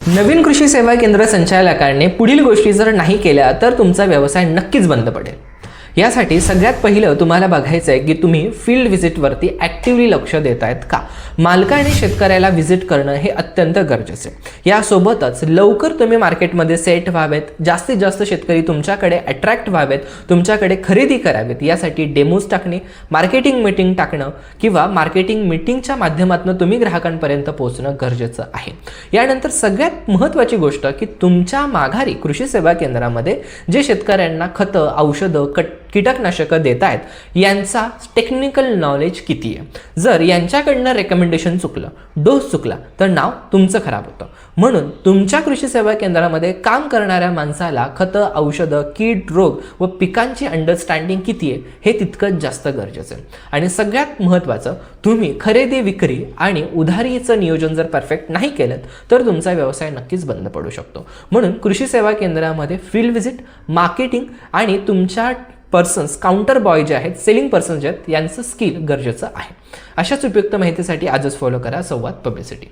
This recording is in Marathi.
नवीन कृषी सेवा केंद्र संचालकाने पुढील गोष्टी जर नाही केल्या तर तुमचा व्यवसाय नक्कीच बंद पडेल। यासाठी सगळ्यात पहिलं तुम्हाला बघायचं आहे की तुम्ही फील्ड व्हिजिटवरती ॲक्टिव्हली लक्ष देत आहेत का। मालकाने शेतकऱ्याला व्हिजिट करणं हे अत्यंत गरजेचं आहे। यासोबतच लवकर तुम्ही मार्केटमध्ये सेट व्हावेत, जास्तीत जास्त शेतकरी तुमच्याकडे अट्रॅक्ट व्हावेत, तुमच्याकडे खरेदी करावेत, यासाठी डेमोज टाकणे, मार्केटिंग मीटिंग टाकणं किंवा मार्केटिंग मीटिंगच्या माध्यमातून तुम्ही ग्राहकांपर्यंत पोहोचणं गरजेचं आहे। यानंतर सगळ्यात महत्त्वाची गोष्ट की तुमच्या माघारी कृषी सेवा केंद्रामध्ये जे शेतकऱ्यांना खतं, औषधं, कीटकनाशकं देत आहेत यांचा टेक्निकल नॉलेज किती आहे। जर यांच्याकडनं रेकमेंडेशन चुकलं, डोस चुकला तर नाव तुमचं खराब होतं। म्हणून तुमच्या कृषी सेवा केंद्रामध्ये काम करणाऱ्या माणसाला खतं, औषधं, कीड, रोग व पिकांची अंडरस्टँडिंग किती आहे हे तितकंच जास्त गरजेचं आहे। आणि सगळ्यात महत्त्वाचं, तुम्ही खरेदी, विक्री आणि उधारीचं नियोजन जर परफेक्ट नाही केलं तर तुमचा व्यवसाय नक्कीच बंद पडू शकतो। म्हणून कृषी सेवा केंद्रामध्ये फील्ड व्हिजिट, मार्केटिंग आणि तुमच्या पर्सन्स, काउंटर बॉय जे आहेत, सेलिंग पर्सन्स जे आहेत, यांचं स्किल गरजेचं आहे। अशाच उपयुक्त माहितीसाठी आजच फॉलो करा संवाद पब्लिसिटी।